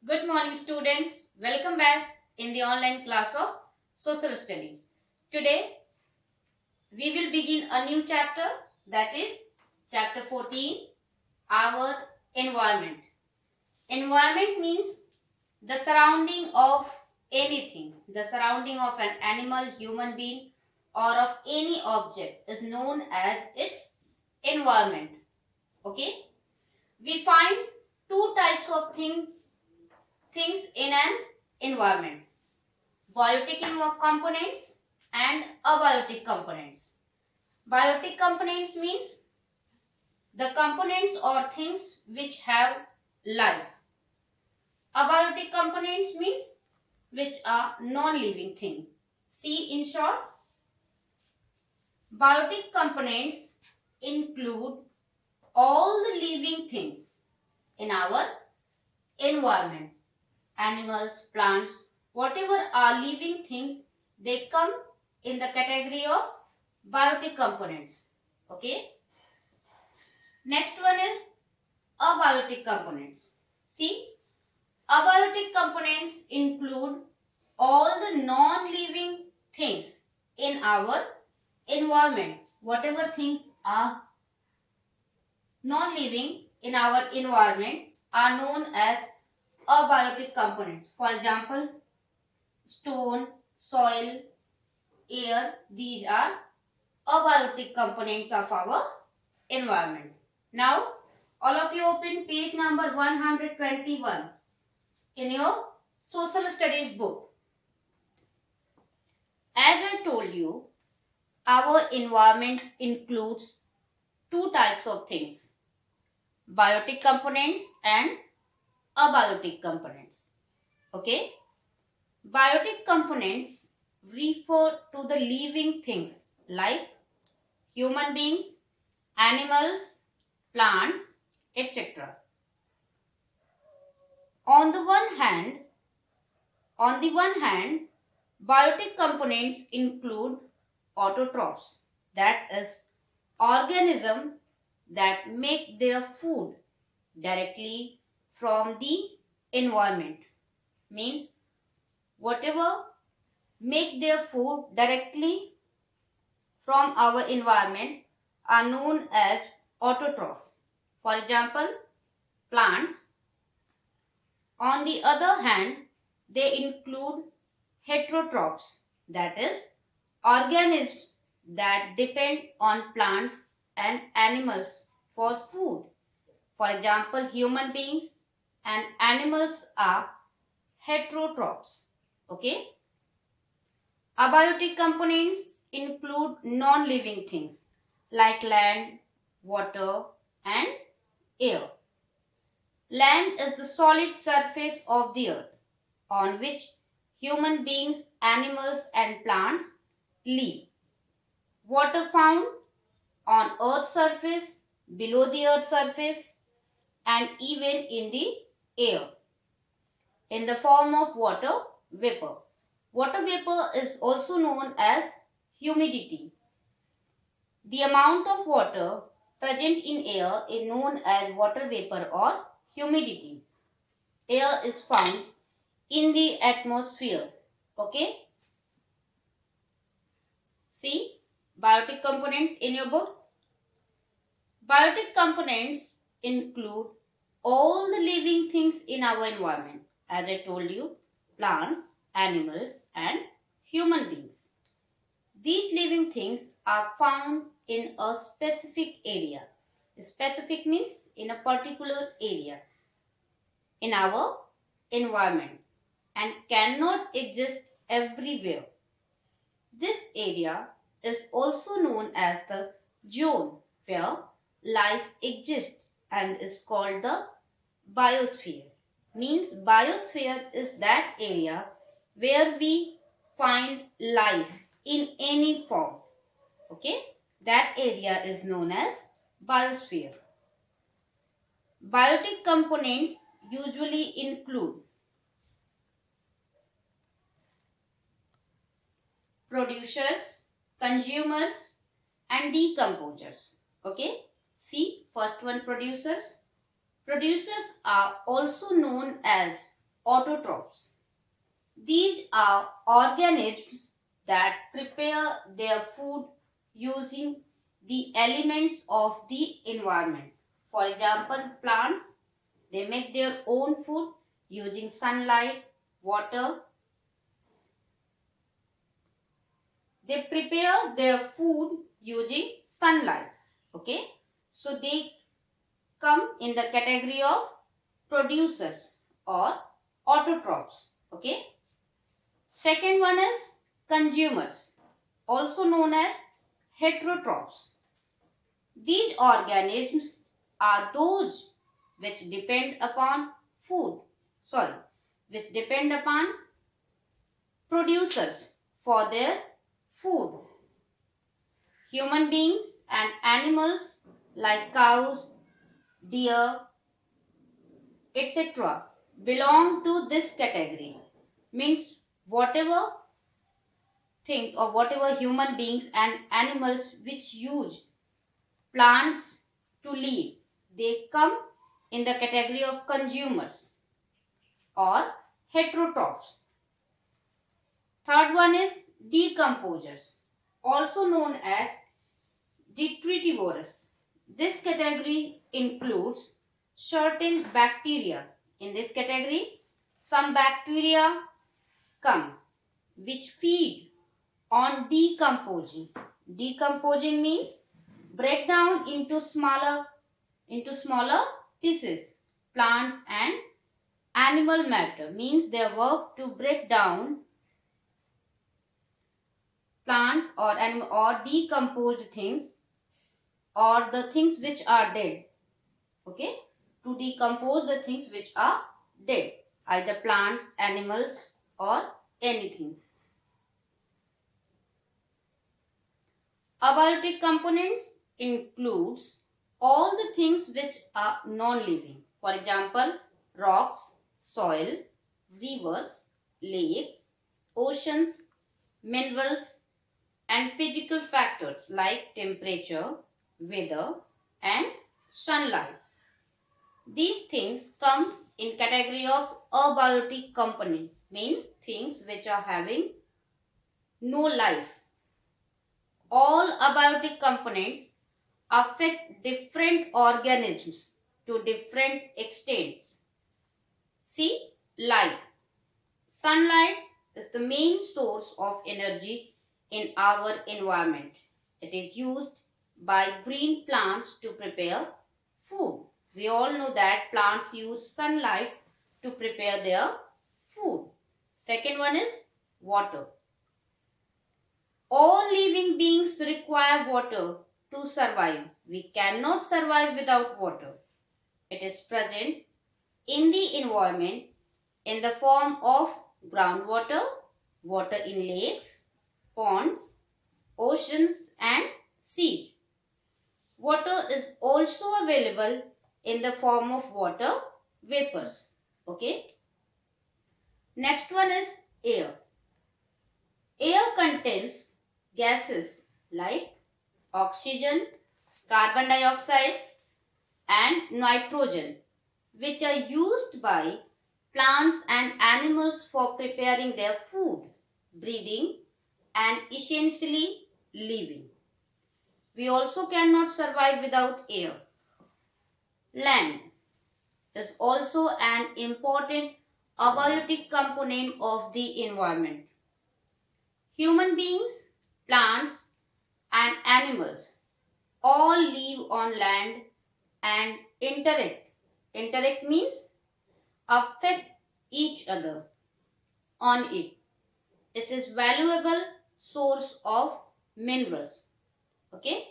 Good morning, students. Welcome back in the online class of Social Studies. Today, we will begin a new chapter, that is chapter 14, Our Environment. Environment means the surrounding of anything, the surrounding of an animal, human being, or of any object is known as its environment. Okay? We find two types of things in an environment: biotic components and abiotic components. Biotic components means the components or things which have life. Abiotic components means which are non-living thing. See, in short, biotic components include all the living things in our environment. Animals, plants, whatever are living things, they come in the category of biotic components. Okay. Next one is abiotic components. See, abiotic components include all the non-living things in our environment. Whatever things are non-living in our environment are known as abiotic components. For example, stone, soil, air, these are abiotic components of our environment. Now, all of you open page number 121 in your social studies book. As I told you, our environment includes two types of things: biotic components and abiotic components. Okay? Biotic components refer to the living things like human beings, animals, plants, etc. On the one hand, biotic components include autotrophs, that is, organisms that make their food directly from the environment. Means whatever make their food directly from our environment are known as autotroph. For example, plants. On the other hand, they include heterotrophs, that is, organisms that depend on plants and animals for food. For example, human beings and animals are heterotrophs. Okay? Abiotic components include non-living things like land, water, and air. Land is the solid surface of the earth on which human beings, animals, and plants live. Water found on earth's surface, below the earth's surface, and even in the air in the form of water vapor. Water vapor is also known as humidity. The amount of water present in air is known as water vapor or humidity. Air is found in the atmosphere. Okay? See, biotic components in your book. Biotic components include all the living things in our environment. As I told you, plants, animals, and human beings. These living things are found in a specific area. Specific means in a particular area in our environment and cannot exist everywhere. This area is also known as the zone where life exists and is called the biosphere. Means biosphere is that area where we find life in any form. Okay? That area is known as biosphere. Biotic components usually include producers, consumers, and decomposers. Okay? See, first one, producers. Producers are also known as autotrophs. These are organisms that prepare their food using the elements of the environment. For example, plants, they make their own food using sunlight, water. They prepare their food using sunlight. Okay. So they come in the category of producers or autotrophs. Okay. Second one is consumers, also known as heterotrophs. These organisms are those which depend upon which depend upon producers for their food. Human beings and animals like cows, deer, etc. belong to this category. Means whatever things or whatever human beings and animals which use plants to live, they come in the category of consumers or heterotrophs. Third one is decomposers, also known as detritivores. This category includes certain bacteria. In this category, some bacteria come which feed on decomposing. Decomposing means break down into smaller pieces. Plants and animal matter means their work to break down plants or animal or decomposed things or the things which are dead. Okay, to decompose the things which are dead, either plants, animals or anything. Abiotic components includes all the things which are non-living. For example, rocks, soil, rivers, lakes, oceans, minerals, and physical factors like temperature, weather, and sunlight. These things come in category of abiotic component, means things which are having no life. All abiotic components affect different organisms to different extents. See, light. Sunlight is the main source of energy in our environment. It is used by green plants to prepare food. We all know that plants use sunlight to prepare their food. Second one is water. All living beings require water to survive. We cannot survive without water. It is present in the environment in the form of groundwater, water in lakes, ponds, oceans and seas. Water is also available in the form of water vapors. Okay. Next one is air. Air contains gases like oxygen, carbon dioxide and nitrogen, which are used by plants and animals for preparing their food, breathing and essentially living. We also cannot survive without air. Land is also an important abiotic component of the environment. Human beings, plants and animals all live on land and interact. Interact means affect each other on it. It is valuable source of minerals. Okay.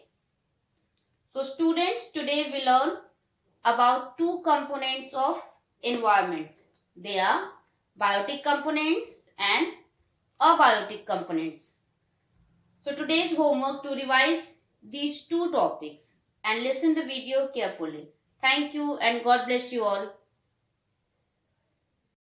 So students, today we learn about two components of environment. They are biotic components and abiotic components. So today's homework to revise these two topics and listen the video carefully. Thank you and God bless you all.